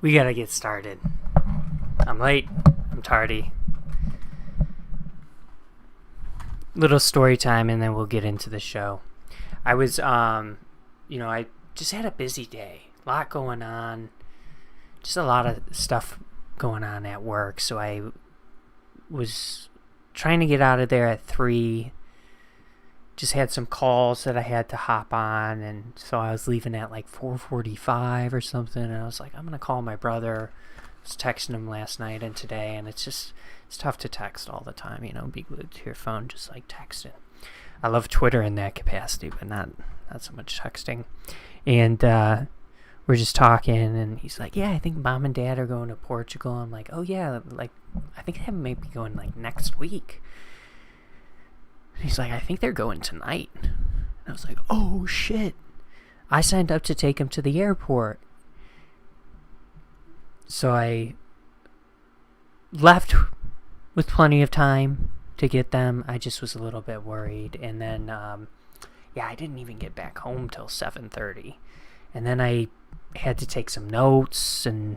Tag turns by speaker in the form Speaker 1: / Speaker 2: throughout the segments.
Speaker 1: We gotta get started. I'm late. I'm tardy. Little story time and then we'll get into the show. I was, I just had a busy day. A lot going on. Just a lot of stuff going on at work. So I was trying to get out of there at 3. Just had some calls that I had to hop on, and so I was leaving at like 4:45 or something, and I was like, I'm going to call my brother. I was texting him last night and today, and it's tough to text all the time, be glued to your phone just like texting. I love Twitter in that capacity, but not so much texting. And we're just talking, and he's like, yeah, I think Mom and Dad are going to Portugal. I'm like, oh yeah, like I think they may be going like next week. He's like, I think they're going tonight. And I was like, oh shit. I signed up to take him to the airport. So I left with plenty of time to get them. I just was a little bit worried. And then, I didn't even get back home till 7:30. And then I had to take some notes. And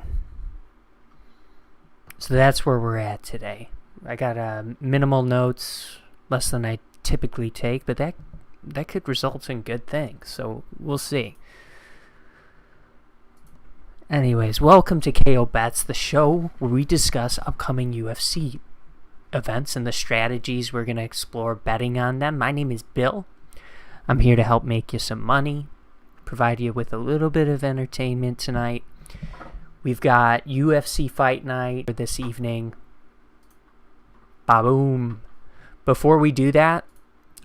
Speaker 1: so that's where we're at today. I got minimal notes, less than I typically take, but that could result in good things, so we'll see. Anyways, welcome to KO Bets, the show where we discuss upcoming UFC events and the strategies we're going to explore betting on them. My name is Bill. I'm here to help make you some money, provide you with a little bit of entertainment tonight. We've got UFC Fight Night this evening. Ba-boom. Before we do that,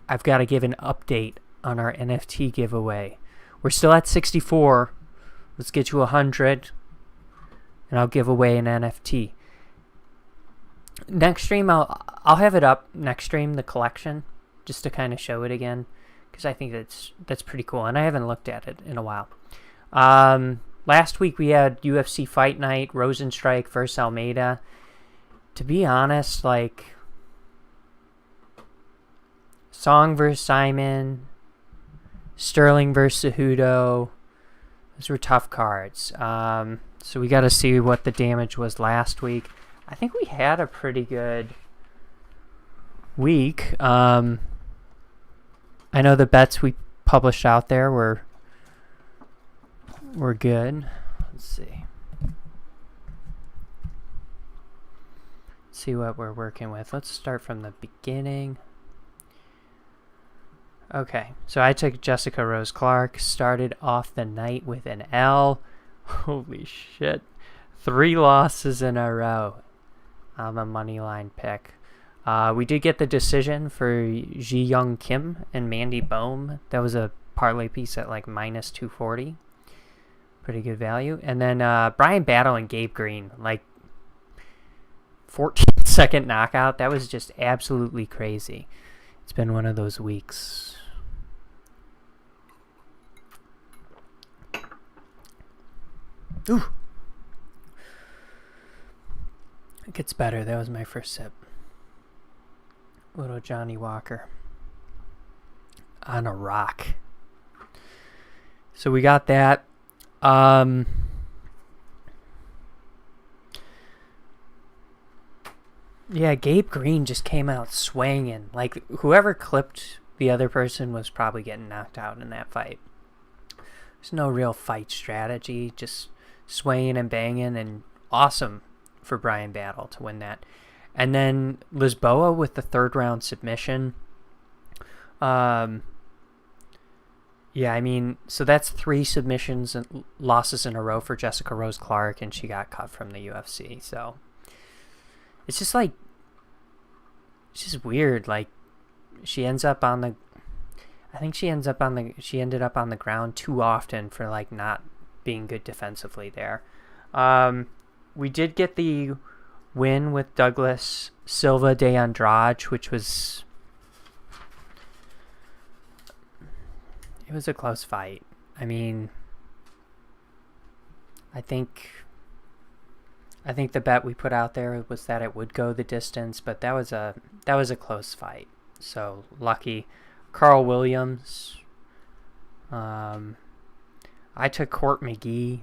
Speaker 1: I've got to give an update on our NFT giveaway. We're still at 64. Let's get to 100, and I'll give away an NFT. Next stream, I'll have it up next stream, the collection, just to kind of show it again, because I think that's pretty cool, and I haven't looked at it in a while. Last week we had UFC Fight Night, Rosenstrike versus Almeida. To be honest, Song versus Simon, Sterling versus Cejudo. Those were tough cards. So we got to see what the damage was last week. I think we had a pretty good week. I know the bets we published out there were good. Let's see. See what we're working with. Let's start from the beginning. Okay, so I took Jessica Rose Clark, started off the night with an L. Holy shit. 3 losses in a row on the money line pick. We did get the decision for Ji Young Kim and Mandy Bohm. That was a parlay piece at like minus 240. Pretty good value. And then Brian Battle and Gabe Green, 14-second knockout. That was just absolutely crazy. It's been one of those weeks. Ooh. It gets better. That was my first sip. Little Johnny Walker. On a rock. So we got that. Yeah, Gabe Green just came out swinging. Whoever clipped the other person was probably getting knocked out in that fight. There's no real fight strategy, just swaying and banging, and awesome for Brian Battle to win that. And then Lisboa with the 3rd round submission. So that's 3 submissions and losses in a row for Jessica Rose Clark, and she got cut from the UFC. So it's just weird. She ended up on the ground too often for not being good defensively there. We did get the win with Douglas Silva de Andrade, which was a close fight. I think the bet we put out there was that it would go the distance, but that was a close fight. So lucky. Carl Williams. I took Court McGee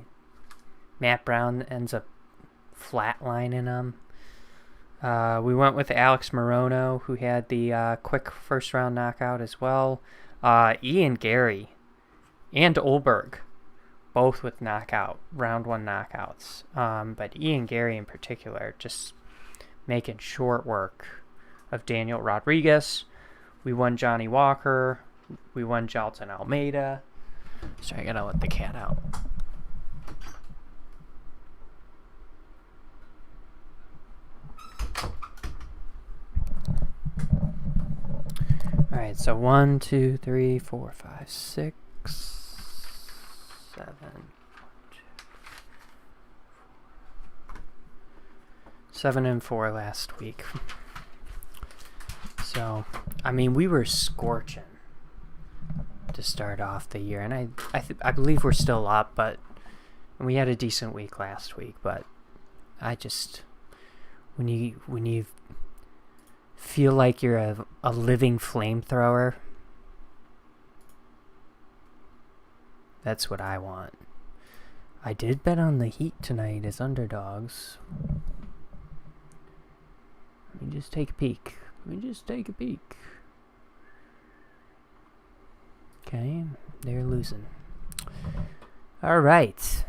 Speaker 1: Matt Brown ends up flatlining him. We went with Alex Morono, who had the quick first-round knockout as well. Ian Gary and Olberg, both with round one knockouts. But Ian Gary in particular, just making short work of Daniel Rodriguez. We won Johnny Walker. We won Jalton Almeida. Sorry, I gotta let the cat out. Alright, so 1, 2, 3, 4, 5, 6, 7. 7-4 last week. So, I mean, we were scorching to start off the year, and I believe we're still up, but we had a decent week last week. But I just, when you feel like you're a living flamethrower, that's what I want. I did bet on the Heat tonight as underdogs. Let me just take a peek. Okay, they're losing. All right.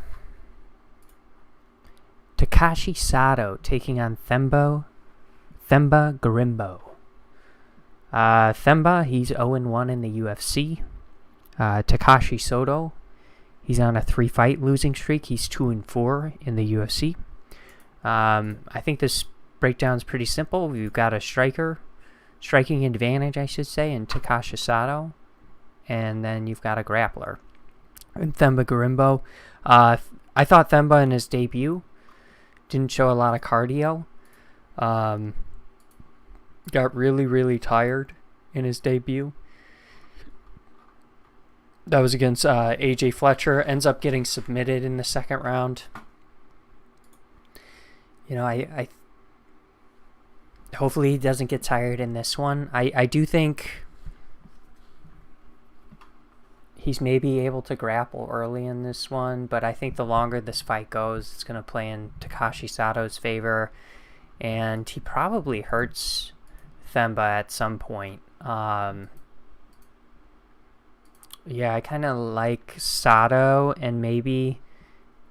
Speaker 1: Takashi Sato taking on Themba Gorimbo. Themba, he's 0-1 in the UFC. Takashi Sato, he's on a 3-fight losing streak. He's 2-4 in the UFC. I think this breakdown's pretty simple. We've got a striking advantage, I should say, in Takashi Sato. And then you've got a grappler in Themba Gorimbo. I thought Themba in his debut didn't show a lot of cardio. Got really, really tired in his debut. That was against AJ Fletcher. Ends up getting submitted in the second round. You know, I hopefully he doesn't get tired in this one. I do think he's maybe able to grapple early in this one, but I think the longer this fight goes, it's going to play in Takashi Sato's favor, and he probably hurts Themba at some point. Yeah, I kind of like Sato, and maybe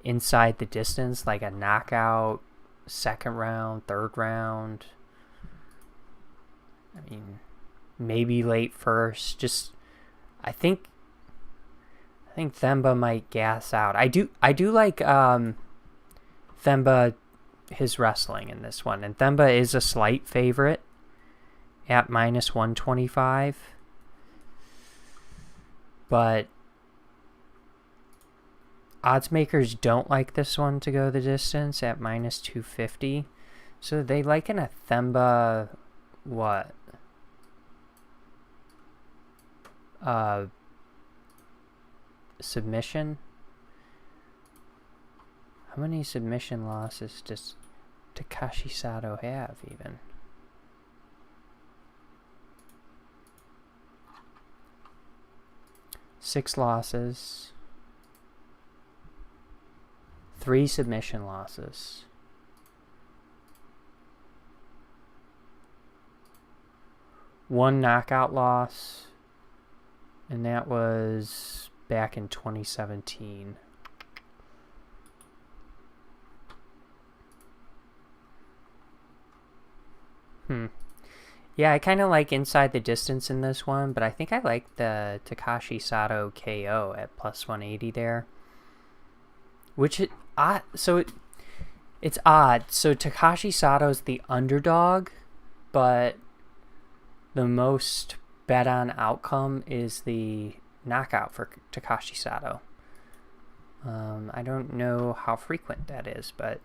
Speaker 1: inside the distance, like a knockout, second round, third round. I mean, maybe late first. Just, I think Themba might gas out. I do like Themba, his wrestling in this one, and Themba is a slight favorite at -125. But odds makers don't like this one to go the distance at -250. So they liken a Themba, what? Submission? How many submission losses does Takashi Sato have even? Six losses. 3 submission losses. One knockout loss, and that was back in 2017. Yeah, I kind of like inside the distance in this one, but I think I like the Takashi Sato KO at +180 there. Which it's odd. So Takashi Sato's the underdog, but the most bet on outcome is the knockout for Takashi Sato. I don't know how frequent that is, but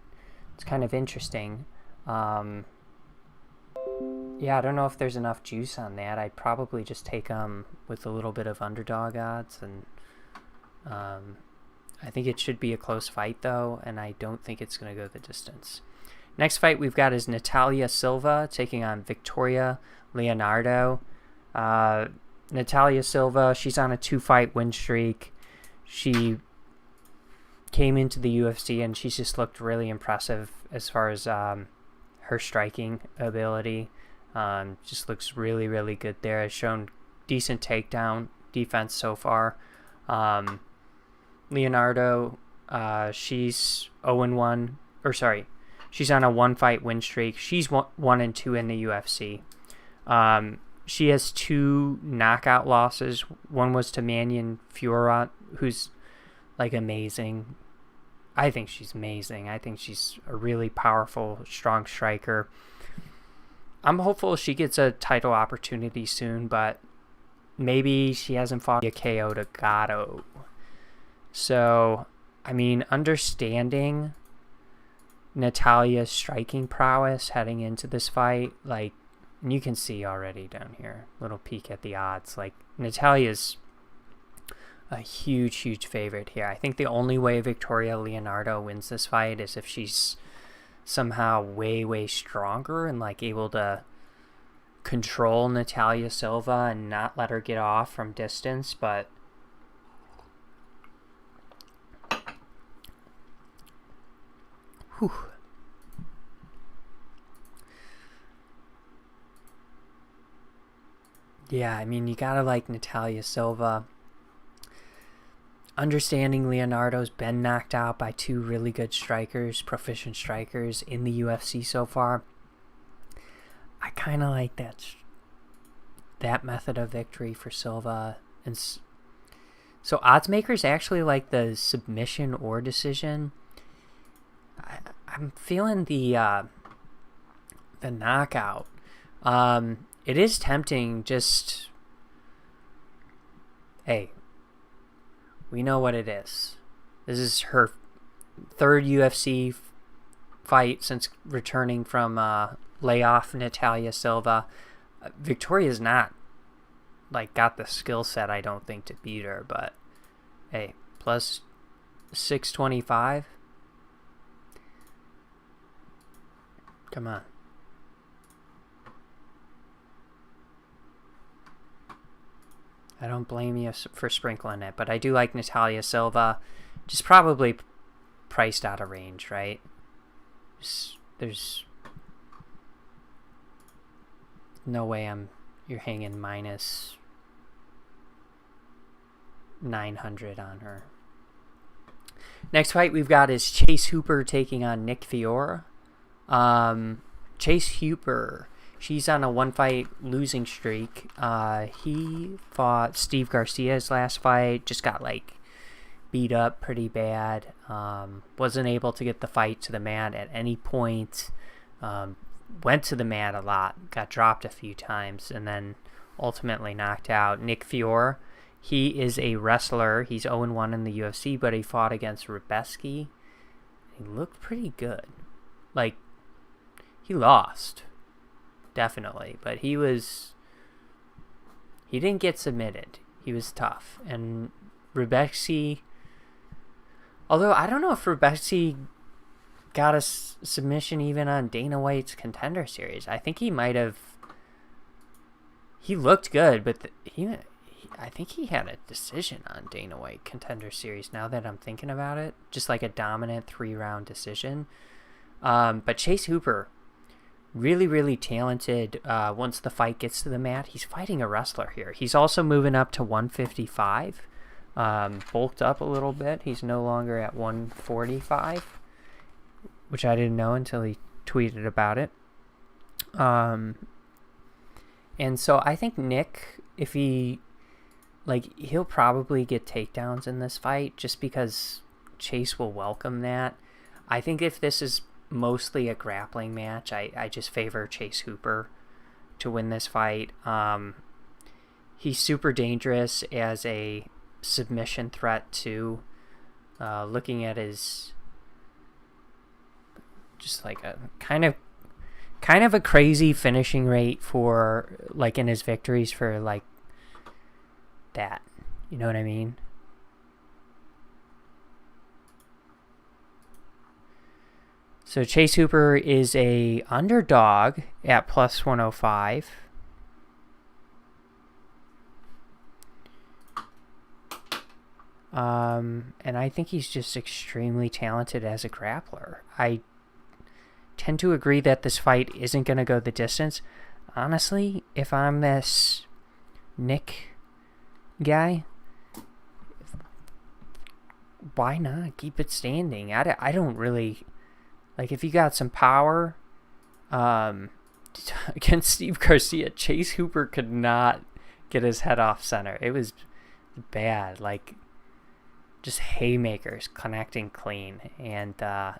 Speaker 1: it's kind of interesting. Yeah, I don't know if there's enough juice on that. I'd probably just take them with a little bit of underdog odds, and I think it should be a close fight, though, and I don't think it's going to go the distance. Next fight we've got is Natalia Silva taking on Victoria Leonardo. Natalia Silva, she's on a 2-fight win streak. She came into the UFC, and she's just looked really impressive as far as her striking ability. Just looks really, really good there. Has shown decent takedown defense so far. Leonardo, she's 0-1, or sorry, she's on a 1-fight win streak. She's 1-2 in the UFC. She has 2 knockout losses. One was to Mannion Fiorot, who's like amazing. I think she's amazing. I think she's a really powerful, strong striker. I'm hopeful she gets a title opportunity soon, but maybe she hasn't fought a KO to Gatto. So, I mean, understanding Natalia's striking prowess heading into this fight, like, and you can see already down here, little peek at the odds. Like, Natalia's a huge, huge favorite here. I think the only way Victoria Leonardo wins this fight is if she's somehow way, way stronger and, like, able to control Natalia Silva and not let her get off from distance. But whew. Yeah, I mean, you gotta like Natalia Silva. Understanding Leonardo's been knocked out by 2 really good strikers, proficient strikers in the UFC so far. I kind of like that method of victory for Silva. And so odds makers actually like the submission or decision. I'm feeling the knockout. It is tempting, just, hey, we know what it is. This is her 3rd UFC fight since returning from layoff Natalia Silva. Victoria's not, like, got the skill set, I don't think, to beat her, but, hey, plus 625? Come on. I don't blame you for sprinkling it, but I do like Natalia Silva. Just probably priced out of range, right? There's no way you're hanging minus 900 on her. Next fight we've got is Chase Hooper taking on Nick Fiore. Chase Hooper, she's on a 1-fight losing streak. He fought Steve Garcia's last fight, just got like beat up pretty bad. Wasn't able to get the fight to the mat at any point. Went to the mat a lot, got dropped a few times, and then ultimately knocked out. Nick Fiore, he is a wrestler. He's 0-1 in the UFC, but he fought against Rubeski. He looked pretty good. Like, he lost, definitely, but he didn't get submitted. He was tough. And Rubeski, although I don't know if Rubeski got a submission even on Dana White's Contender Series. I think he might have. He looked good, but I think he had a decision on Dana White Contender Series, now that I'm thinking about it. Just like a dominant 3-round decision. But Chase Hooper, really, really talented. Once the fight gets to the mat, he's fighting a wrestler here. He's also moving up to 155. Bulked up a little bit. He's no longer at 145, which I didn't know until he tweeted about it. And so I think Nick, if he'll probably get takedowns in this fight just because Chase will welcome that. I think if this is mostly a grappling match, I just favor Chase Hooper to win this fight. He's super dangerous as a submission threat too. Looking at his, just like a kind of a crazy finishing rate for, like, in his victories for, like, that. You know what I mean? So Chase Hooper is a underdog at plus 105. And I think he's just extremely talented as a grappler. I tend to agree that this fight isn't going to go the distance. Honestly, if I'm this Nick guy, why not keep it standing? I don't really... Like, if you got some power, against Steve Garcia, Chase Hooper could not get his head off center. It was bad. Like, just haymakers connecting clean. And, yeah,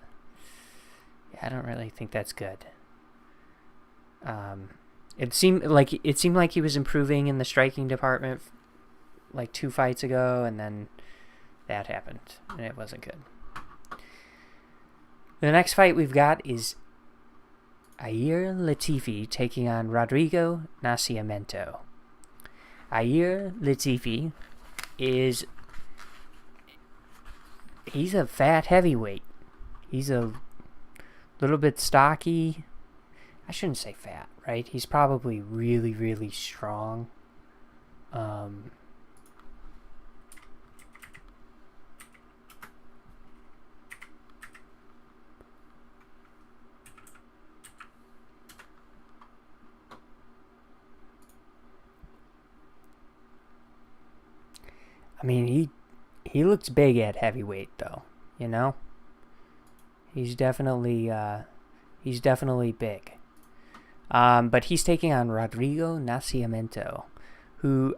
Speaker 1: I don't really think that's good. It seemed like he was improving in the striking department like 2 fights ago, and then that happened, and it wasn't good. The next fight we've got is Ilir Latifi taking on Rodrigo Nascimento. Ilir Latifi he's a fat heavyweight. He's a little bit stocky. I shouldn't say fat, right? He's probably really, really strong. I mean, he looks big at heavyweight, though. You know, he's definitely big. But he's taking on Rodrigo Nascimento, who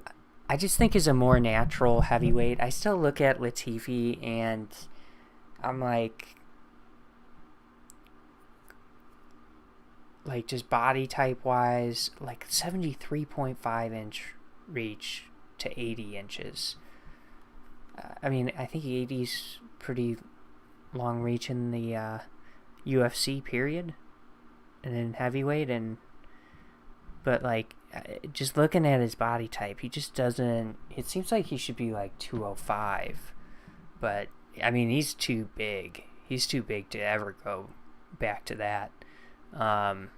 Speaker 1: I just think is a more natural heavyweight. I still look at Latifi and I'm like just body type wise, like 73.5 inch reach to 80 inches. I mean, I think 80's pretty long reach in the UFC period, and in heavyweight, but like just looking at his body type, he just doesn't. It seems like he should be like 205, but I mean, he's too big. He's too big to ever go back to that. But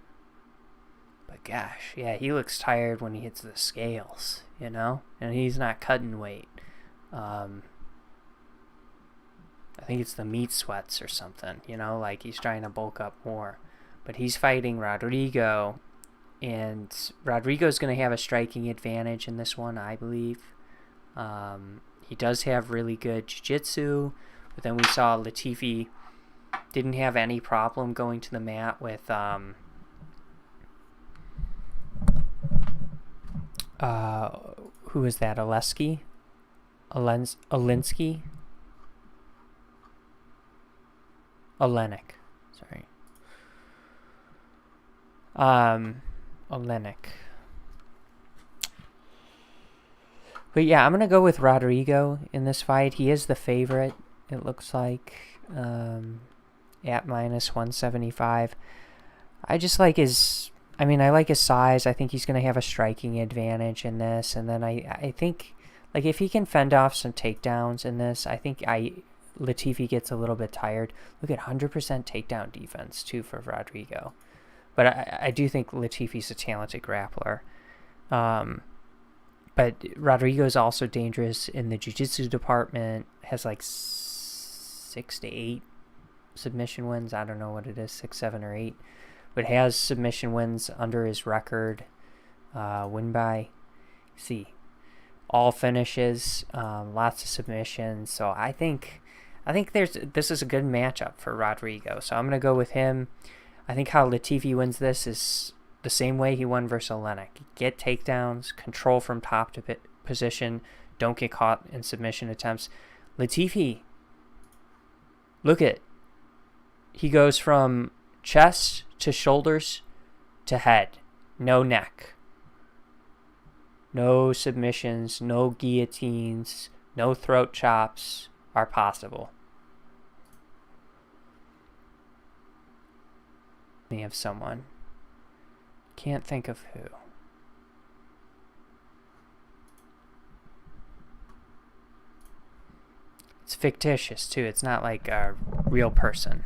Speaker 1: gosh, yeah, he looks tired when he hits the scales, you know, and he's not cutting weight. I think it's the meat sweats or something, you know, like he's trying to bulk up more. But he's fighting Rodrigo, and Rodrigo's going to have a striking advantage in this one, I believe. He does have really good jiu-jitsu, but then we saw Latifi didn't have any problem going to the mat with who is that? Oleski? Olinsky? Olenek. Sorry. Olenek. But yeah, I'm going to go with Rodrigo in this fight. He is the favorite, it looks like, at minus 175. I just like his... I mean, I like his size. I think he's going to have a striking advantage in this. And then I think, like, if he can fend off some takedowns in this, I think Latifi gets a little bit tired. Look at 100% takedown defense, too, for Rodrigo. But I do think Latifi's a talented grappler. But Rodrigo's also dangerous in the jiu-jitsu department. Has like 6 to 8 submission wins. I don't know what it is, 6, 7, or 8. But has submission wins under his record. Win by, all finishes, lots of submissions. So I think this is a good matchup for Rodrigo. So I'm going to go with him. I think how Latifi wins this is the same way he won versus Olenek. Get takedowns, control from top to position, don't get caught in submission attempts. Latifi, look at, he goes from chest to shoulders to head. No neck. No submissions, no guillotines, no throat chops are possible. Me of someone. Can't think of who. It's fictitious too. It's not like a real person.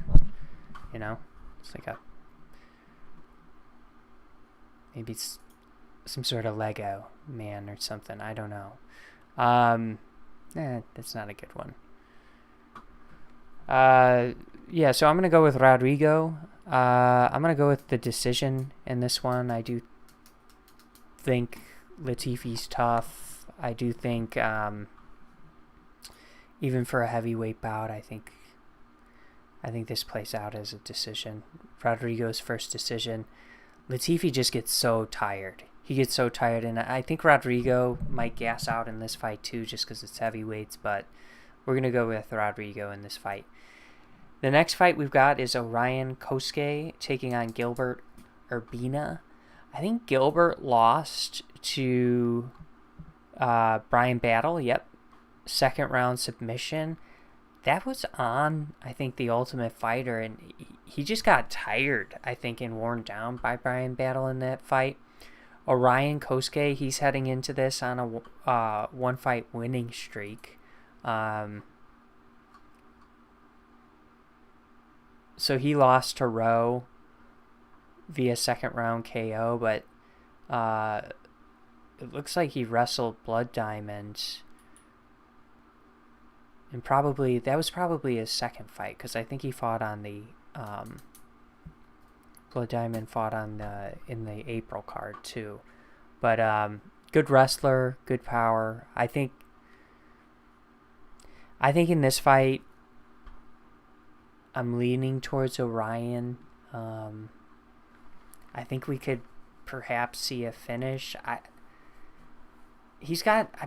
Speaker 1: You know? It's like maybe it's some sort of Lego man or something. I don't know. That's not a good one. Yeah, so I'm going to go with Rodrigo. I'm going to go with the decision in this one. I do think Latifi's tough. I do think, even for a heavyweight bout, I think this plays out as a decision. Rodrigo's first decision. Latifi just gets so tired. He gets so tired, and I think Rodrigo might gas out in this fight too, just because it's heavyweights, but we're going to go with Rodrigo in this fight. The next fight we've got is Orion Kosuke taking on Gilbert Urbina. I think Gilbert lost to Brian Battle. Yep. Second round submission. That was on, I think, The Ultimate Fighter, and he just got tired, I think, and worn down by Brian Battle in that fight. Orion Kosuke, he's heading into this on a one-fight winning streak. So he lost to Rowe via second round KO, but it looks like he wrestled Blood Diamond. And that was probably his second fight, because I think he fought on the Blood Diamond fought in the April card too. But good wrestler, good power. I think in this fight, I'm leaning towards Orion. I think we could perhaps see a finish. I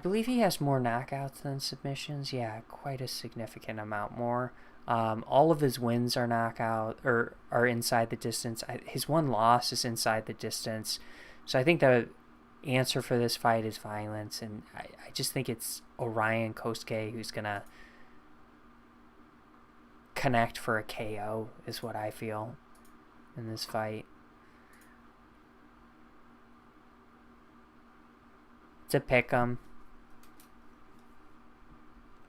Speaker 1: believe he has more knockouts than submissions. Yeah, quite a significant amount more. All of his wins are knockout or are inside the distance. His one loss is inside the distance. So I think the answer for this fight is violence, and I just think it's Orion Kosuke who's gonna connect for a KO is what I feel in this fight. It's a pick'em,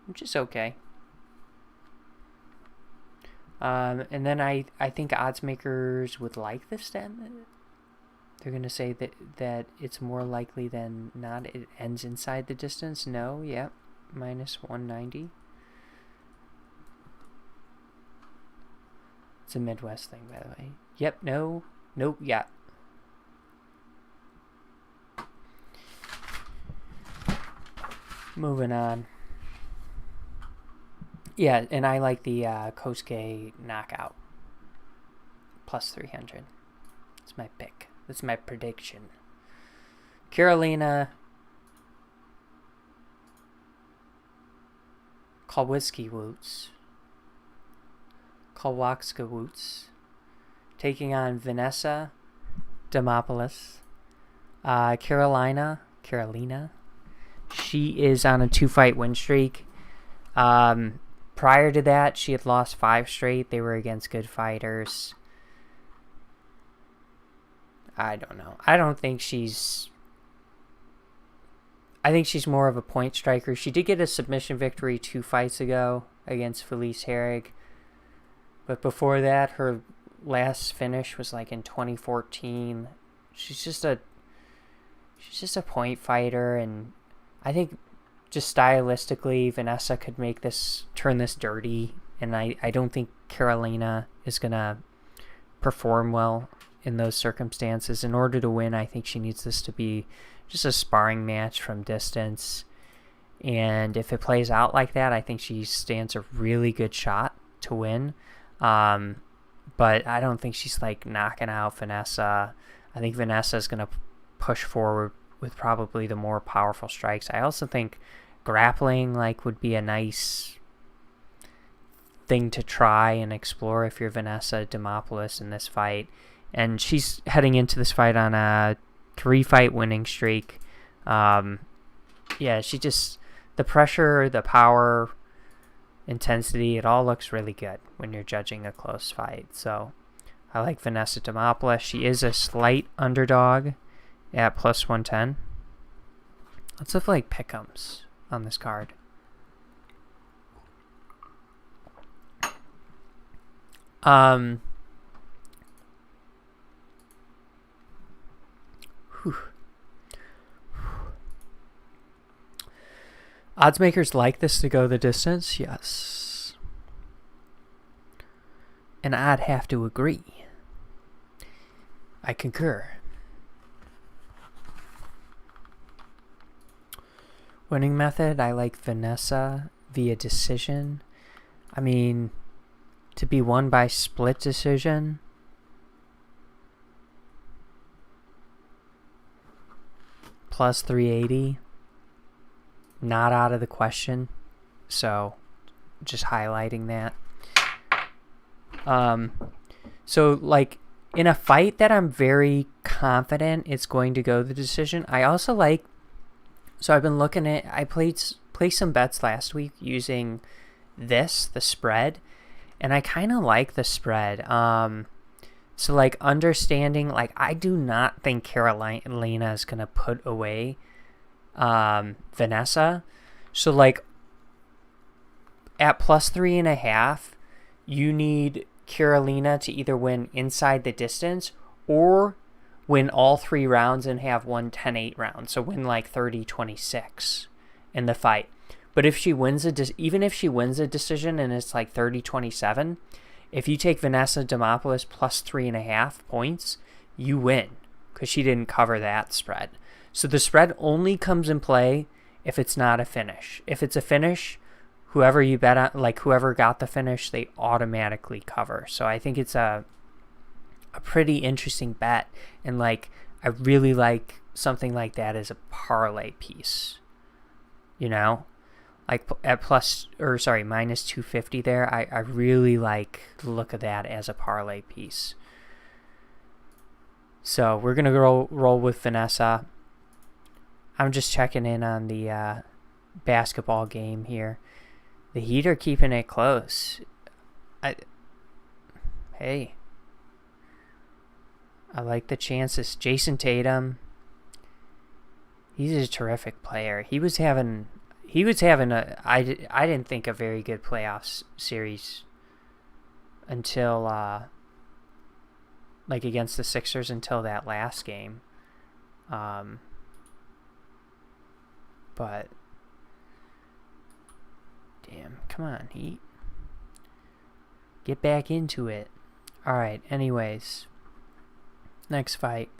Speaker 1: which is okay. And then I think odds makers would like this then. They're going to say that it's more likely than not it ends inside the distance. No, yep, minus 190. It's a Midwest thing, by the way. Yep, no, nope, yeah. Moving on. Yeah, and I like the Kosuke knockout. Plus 300. That's my pick. That's my prediction. Carolina Kowalska-Woods taking on Vanessa Demopoulos. Carolina, she is on a 2-fight win streak. Prior to that, she had lost 5 straight. They were against good fighters. I don't know. I think she's more of a point striker. She did get a submission victory 2 fights ago against Felice Herrig. But before that, her last finish was like in 2014. She's just a point fighter, and I think just stylistically, Vanessa could turn this dirty, and I don't think Carolina is gonna perform well in those circumstances. In order to win, I think she needs this to be just a sparring match from distance, and if it plays out like that, I think she stands a really good shot to win. But I don't think she's like knocking out Vanessa. I think Vanessa is gonna push forward with probably the more powerful strikes. I also think grappling would be a nice thing to try and explore if you're Vanessa Demopoulos in this fight. And she's heading into this fight on a 3-fight winning streak. The pressure, the power, intensity, it all looks really good when you're judging a close fight. So I like Vanessa Demopoulos. She is a slight underdog at plus 110. Let's have pick'ems on this card. Odds makers like this to go the distance, yes. And I'd have to agree. I concur. Winning method, I like Vanessa via decision. I mean, to be won by split decision. Plus 380. Not out of the question. So, just highlighting that. So, like, in a fight that I'm very confident it's going to go the decision, I also like... So, I've been looking at... I placed some bets last week using the spread. And I kind of like the spread. So, like, understanding... Like, I do not think Carolina is going to put away Vanessa. So, like, at plus 3.5, you need Carolina to either win inside the distance or win all 3 rounds and have won 10-8 rounds. So win like 30-26 in the fight. But if she wins even if she wins a decision and it's like 30-27, if you take Vanessa Demopoulos plus 3.5 points, you win because she didn't cover that spread. So the spread only comes in play if it's not a finish. If it's a finish, whoever you bet on, like whoever got the finish, they automatically cover. So I think it's a pretty interesting bet. And like, I really like something like that as a parlay piece. You know, like at minus 250 there. I really like the look of that as a parlay piece. So we're going to roll with Vanessa. I'm just checking in on the basketball game here. The Heat are keeping it close. Hey, I like the chances. Jason Tatum, he's a terrific player. He was having I didn't think a very good playoffs series until like against the Sixers until that last game. But damn, come on, Heat. Get back into it. Alright, anyways. Next fight.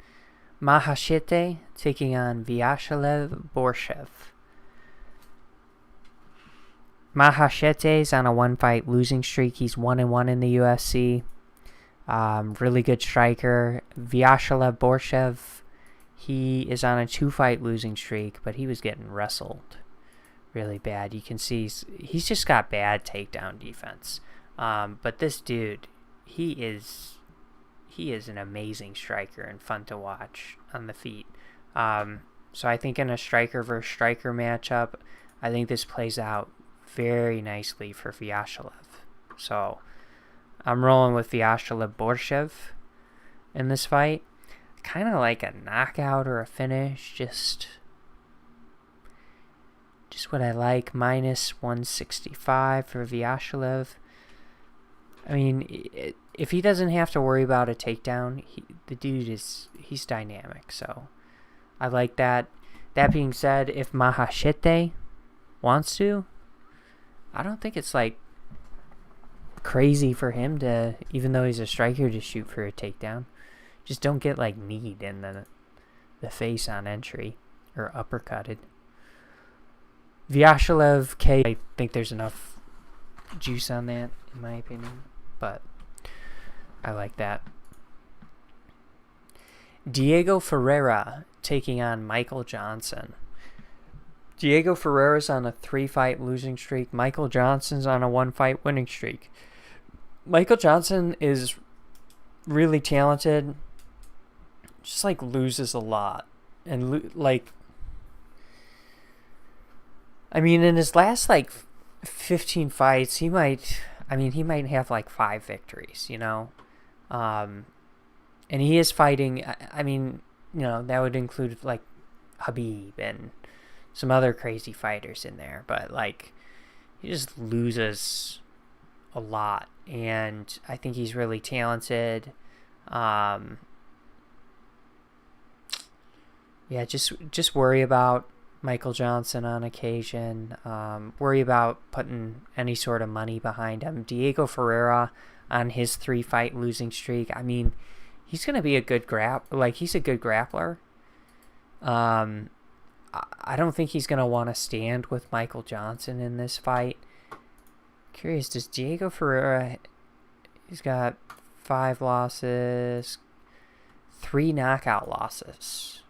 Speaker 1: Mahashite taking on Vyacheslav Borshev. Mahashete's on a 1-fight losing streak. He's 1-1 in the UFC. Really good striker. Vyacheslav Borshev, he is on a 2-fight losing streak, but he was getting wrestled really bad. You can see he's just got bad takedown defense. But this dude, he is an amazing striker and fun to watch on the feet. So I think in a striker versus striker matchup, I think this plays out very nicely for Vyacheslav. So I'm rolling with Vyacheslav Borshev in this fight. Kind of like a knockout or a finish, just what I like. Minus 165 for Vyacheslav. I mean, if he doesn't have to worry about a takedown, the dude he's dynamic. So I like that. That being said, if Mahashite wants to, I don't think it's like crazy for him to, even though he's a striker, to shoot for a takedown. Just don't get like kneed in the face on entry or uppercutted. Vyacheslav K, I think there's enough juice on that in my opinion, but I like that. Diego Ferreira taking on Michael Johnson. Diego Ferreira's on a 3-fight losing streak. Michael Johnson's on a 1-fight winning streak. Michael Johnson is really talented, just like loses a lot. And I mean, in his last like 15 fights, he might have like 5 victories, you know? And he is fighting, I mean, you know, that would include like Habib and some other crazy fighters in there, but like he just loses a lot, and I think he's really talented. Yeah, just worry about Michael Johnson on occasion. Worry about putting any sort of money behind him. Diego Ferreira on his 3-fight losing streak. I mean, he's going to be a good he's a good grappler. I don't think he's going to want to stand with Michael Johnson in this fight. Curious, does Diego Ferreira, he's got 5 losses, 3 knockout losses.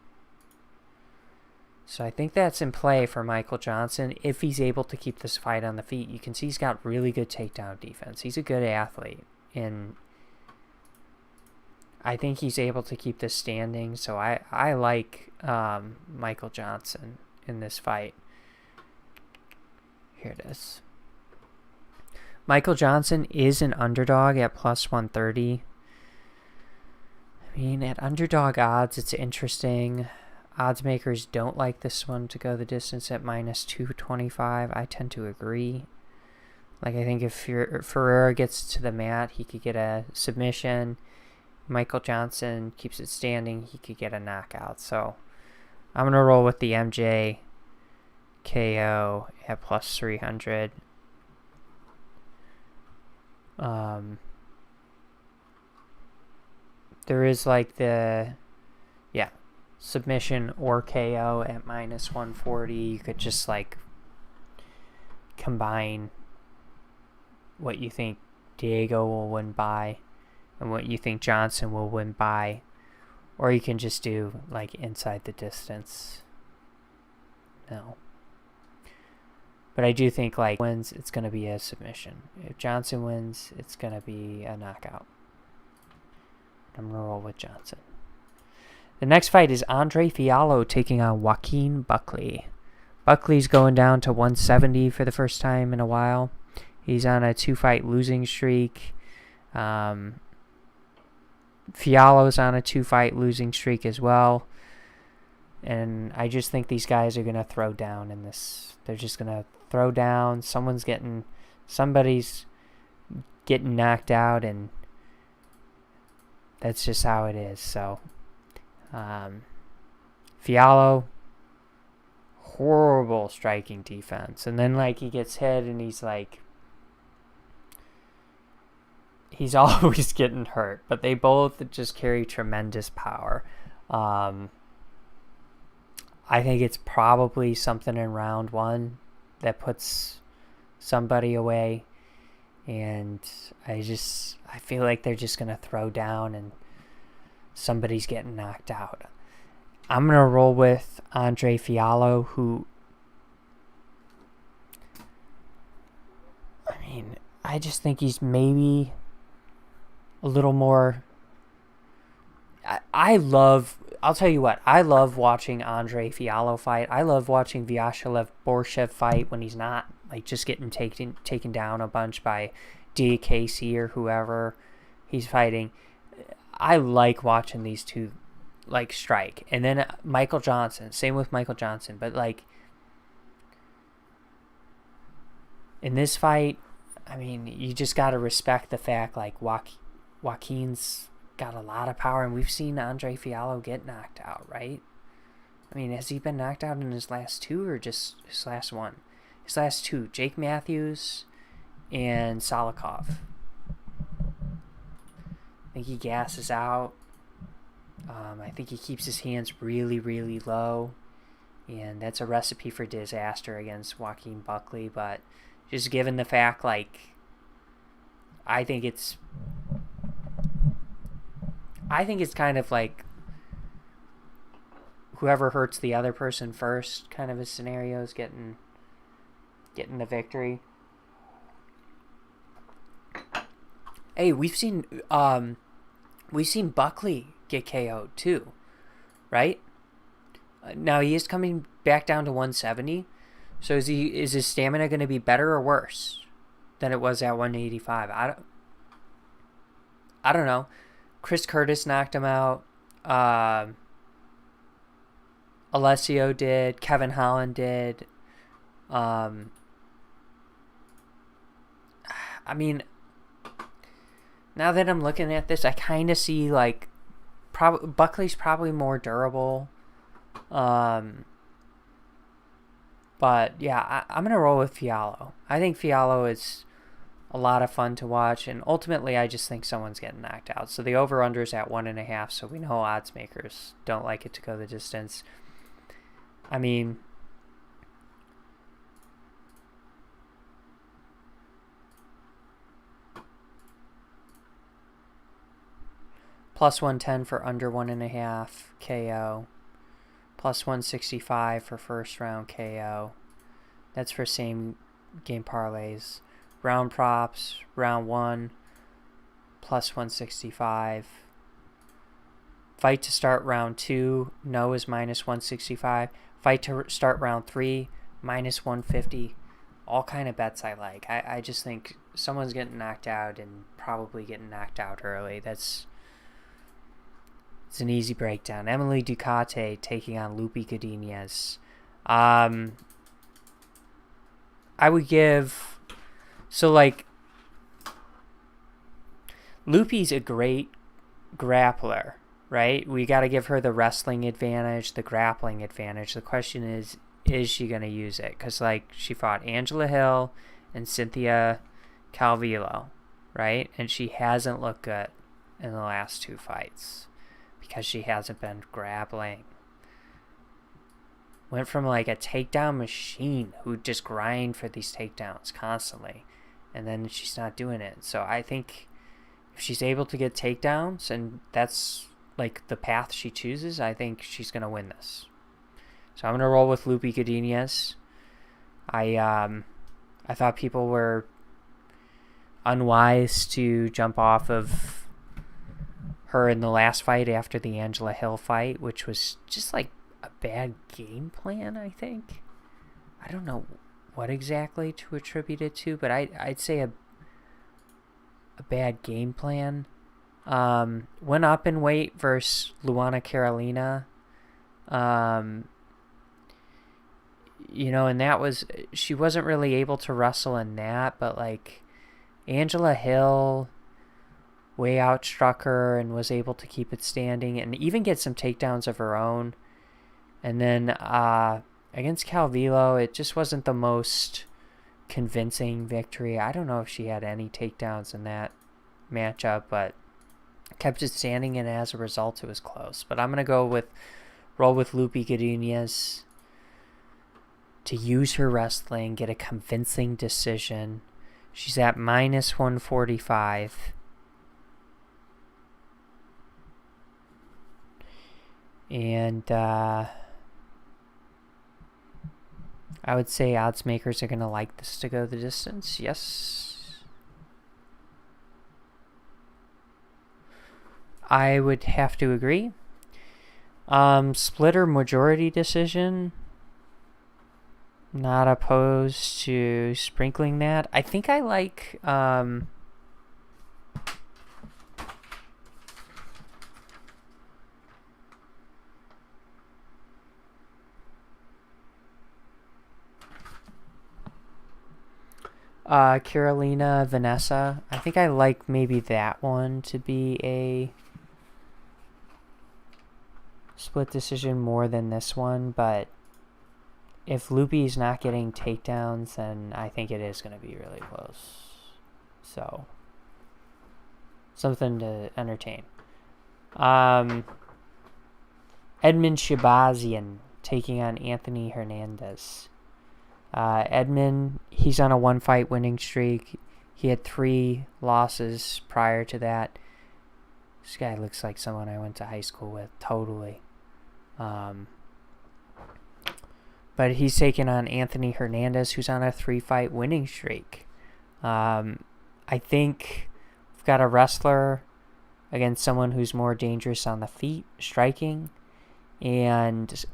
Speaker 1: So I think that's in play for Michael Johnson if he's able to keep this fight on the feet. You can see he's got really good takedown defense. He's a good athlete, and I think he's able to keep this standing. So I like Michael Johnson in this fight. Here it is. Michael Johnson is an underdog at plus 130. I mean, at underdog odds, it's interesting. Odds makers don't like this one to go the distance at minus 225. I tend to agree. Like, I think if Ferreira gets to the mat, he could get a submission. Michael Johnson keeps it standing, he could get a knockout. So I'm going to roll with the MJ KO at plus 300. There is like the, submission or KO at minus 140. You could just like combine what you think Diego will win by and what you think Johnson will win by, or you can just do like inside the distance. No. But I do think like wins, it's going to be a submission. If Johnson wins, it's going to be a knockout. I'm going to roll with Johnson. The next fight is Andre Fiallo taking on Joaquin Buckley. Buckley's going down to 170 for the first time in a while. He's on a 2-fight losing streak. Fiallo's on a 2-fight losing streak as well. And I just think these guys are going to throw down in this. They're just going to throw down. Somebody's getting knocked out, and that's just how it is. So, Fiallo, horrible striking defense. And then, like, he gets hit, and he's always getting hurt. But they both just carry tremendous power. I think it's probably something in round 1 that puts somebody away. And I feel like they're just going to throw down and somebody's getting knocked out. I'm going to roll with Andre Fiallo, who, I mean, I just think he's maybe a little more. I'll tell you what, I love watching Andre Fiallo fight. I love watching Vyacheslav Borshev fight when he's not like just getting taken down a bunch by DKC or whoever he's fighting. I like watching these two like strike. And then Michael Johnson, same with Michael Johnson, but like in this fight, I mean, you just got to respect the fact like Joaquin's got a lot of power, and we've seen Andre Fiallo get knocked out, right? I mean, has he been knocked out in his last 2 or just his last 1? His last 2, Jake Matthews and Salikov. I think he gasses out. I think he keeps his hands really, really low, and that's a recipe for disaster against Joaquin Buckley. But just given the fact, like, I think it's kind of like whoever hurts the other person first kind of a scenario is getting the victory. Hey, we've seen Buckley get KO'd too, right? Now he is coming back down to 170. So is his stamina going to be better or worse than it was at 185? I don't know. Chris Curtis knocked him out. Alessio did. Kevin Holland did. I mean, now that I'm looking at this, I kind of see like Buckley's probably more durable. But yeah, I'm going to roll with Fiallo. I think Fiallo is a lot of fun to watch, and ultimately I just think someone's getting knocked out. So the over-under is at 1.5, so we know odds makers don't like it to go the distance. I mean, plus 110 for under 1.5 KO. Plus 165 for first round KO. That's for same game parlays. Round props, round 1, plus 165. Fight to start round 2, no is minus 165. Fight to start round 3, minus 150. All kind of bets I like. I just think someone's getting knocked out and probably getting knocked out early. It's an easy breakdown. Emily Ducati taking on Lupi Godinez. I would give... So, like, Lupi's a great grappler, right? We got to give her the wrestling advantage, the grappling advantage. The question is she going to use it? Because, like, she fought Angela Hill and Cynthia Calvillo, right? And she hasn't looked good in the last 2 fights because she hasn't been grappling. Went from, like, a takedown machine who just grind for these takedowns constantly. And then she's not doing it. So I think if she's able to get takedowns and that's like the path she chooses, I think she's going to win this. So I'm going to roll with Lupi Godinez. I thought people were unwise to jump off of her in the last fight after the Angela Hill fight, which was just like a bad game plan, I think. I don't know what exactly to attribute it to, but I'd say a bad game plan. Went up in weight versus Luana Carolina. And that was, she wasn't really able to wrestle in that, but like Angela Hill way outstruck her and was able to keep it standing and even get some takedowns of her own. And then against Calvillo, it just wasn't the most convincing victory. I don't know if she had any takedowns in that matchup, but kept it standing, and as a result, it was close. But I'm going to roll with Lupi Godinez to use her wrestling, get a convincing decision. She's at minus 145. And I would say odds makers are going to like this to go the distance. Yes. I would have to agree. Splitter majority decision. Not opposed to sprinkling that. I think I like... Carolina Vanessa. I think I like maybe that one to be a split decision more than this one, but if Lupi's not getting takedowns, then I think it is going to be really close. So, something to entertain. Edmund Shabazian taking on Anthony Hernandez. Edmund, he's on a 1-fight winning streak. He had 3 losses prior to that. This guy looks like someone I went to high school with, totally. But he's taking on Anthony Hernandez, who's on a 3-fight winning streak. I think we've got a wrestler against someone who's more dangerous on the feet, striking. And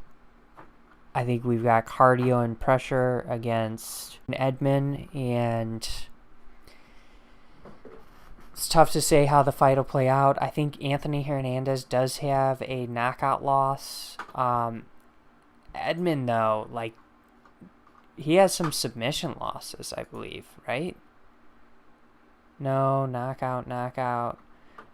Speaker 1: I think we've got cardio and pressure against Edmund, and it's tough to say how the fight will play out. I think Anthony Hernandez does have a knockout loss. Edmund, though, like, he has some submission losses, I believe, right? No, knockout.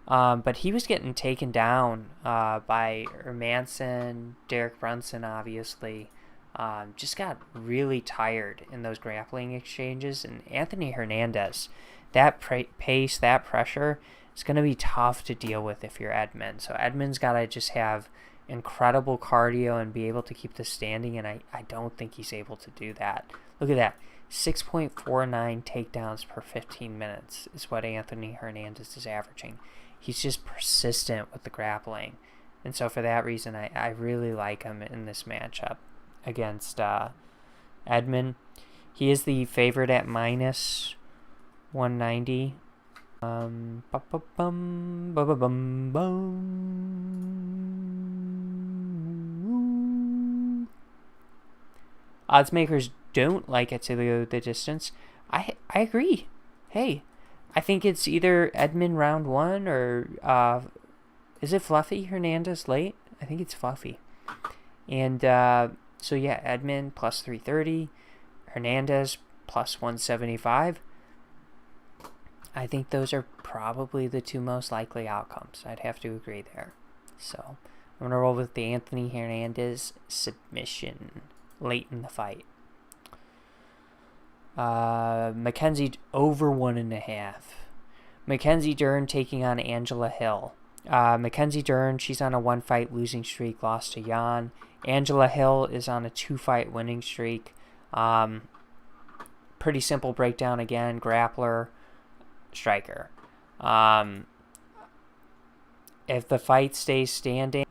Speaker 1: But he was getting taken down by Hermanson, Derek Brunson, obviously. just got really tired in those grappling exchanges. And Anthony Hernandez, that pace, that pressure, it's going to be tough to deal with if you're Edmund. So Edmund's got to just have incredible cardio and be able to keep this standing, and I don't think he's able to do that. Look at that. 6.49 takedowns per 15 minutes is what Anthony Hernandez is averaging. He's just persistent with the grappling. And so for that reason, I really like him in this matchup against Edmund. He is the favorite at minus 190. Odds makers don't like it to go the distance. I agree. Hey, I think it's either Edmund round 1 or is it Fluffy Hernandez late? I think it's Fluffy. And so yeah, Edmund plus 330, Hernandez plus 175. I think those are probably the two most likely outcomes. I'd have to agree there. So I'm going to roll with the Anthony Hernandez submission late in the fight. Mackenzie over 1.5. Mackenzie Dern taking on Angela Hill. Mackenzie Dern, she's on a 1-fight losing streak, lost to Jan. Angela Hill is on a 2-fight winning streak. Pretty simple breakdown again. Grappler, striker. If the fight stays standing,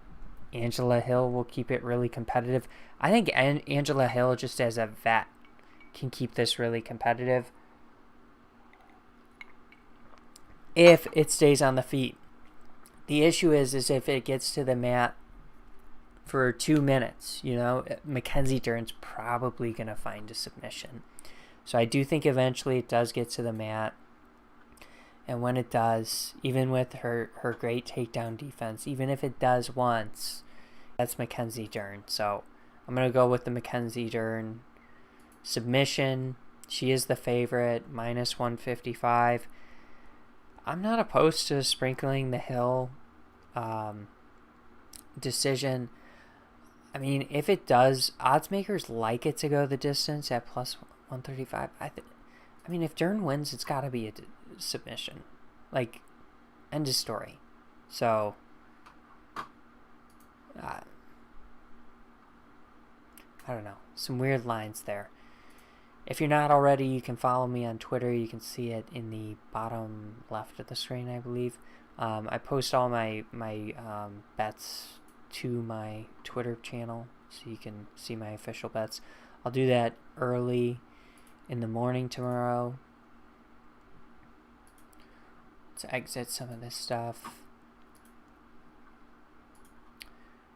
Speaker 1: Angela Hill will keep it really competitive. I think Angela Hill, just as a vet, can keep this really competitive if it stays on the feet. The issue is if it gets to the mat for 2 minutes, Mackenzie Dern's probably going to find a submission. So I do think eventually it does get to the mat. And when it does, even with her great takedown defense, even if it does once, that's Mackenzie Dern. So I'm going to go with the Mackenzie Dern submission. She is the favorite, minus 155. I'm not opposed to sprinkling the Hill decision. I mean, if it does, odds makers like it to go the distance at plus 135. I mean, if Dern wins, it's got to be a submission. Like, end of story. So, I don't know. Some weird lines there. If you're not already, you can follow me on Twitter. You can see it in the bottom left of the screen, I believe. I post all my bets to my Twitter channel, so you can see my official bets. I'll do that early in the morning tomorrow. Let's exit some of this stuff.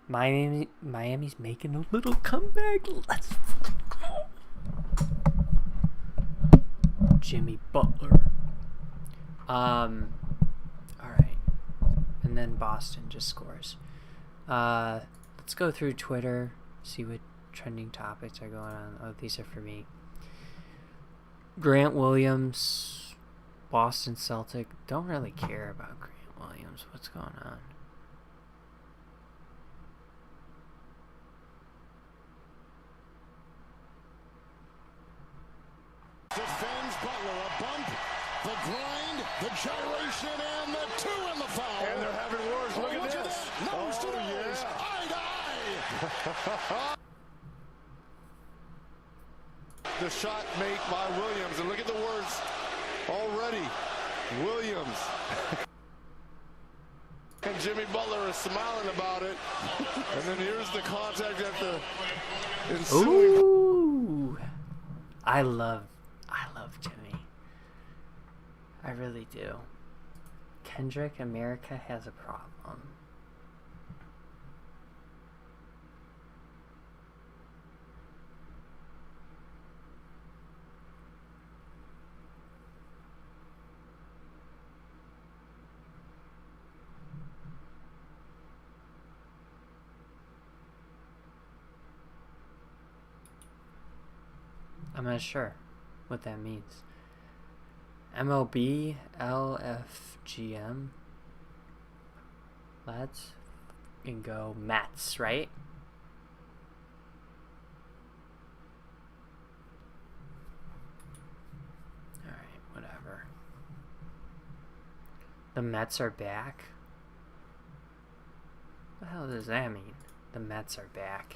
Speaker 1: Miami's making a little comeback. Let's go. Jimmy Butler. Alright. And then Boston just scores. Let's go through Twitter, see what trending topics are going on. Oh, these are for me. Grant Williams, Boston Celtic. Don't really care about Grant Williams. What's going on?
Speaker 2: Defends Butler, a bump, the grind, the gyration, and the 2 in the foul.
Speaker 3: And they're having words. Look at this.
Speaker 2: That. Nose to nose.
Speaker 3: Yeah.
Speaker 2: Eye to eye.
Speaker 3: The shot made by Williams, and look at the words already. Williams. And Jimmy Butler is smiling about it. And then here's the contact at the ensuing.
Speaker 1: Ooh. I love Jimmy. I really do. Kendrick, America has a problem. I'm not sure what that means. MLB, LFGM. Let's go Mets, right? The Mets are back? What the hell does that mean? The Mets are back.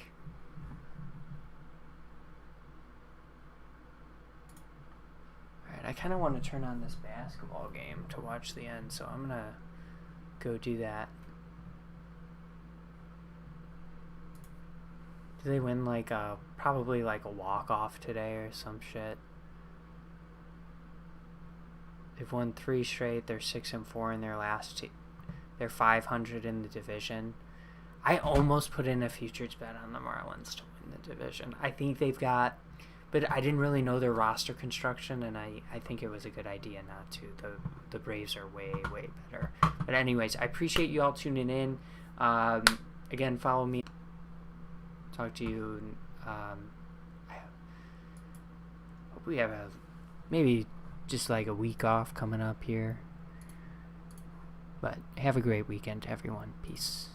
Speaker 1: Alright, I kind of want to turn on this basketball game to watch the end, so I'm gonna go do that. Do they win like probably like a walk-off today or some shit? They've won 3 straight. They're 6-4 in their last they're 500 in the division. I almost put in a futures bet on the Marlins to win the division. I think they've got, but I didn't really know their roster construction, and I think it was a good idea not to. The Braves are way, way better. But anyways, I appreciate you all tuning in. Again, follow me. Talk to you. I hope we have maybe just like a week off coming up here. But have a great weekend, everyone. Peace.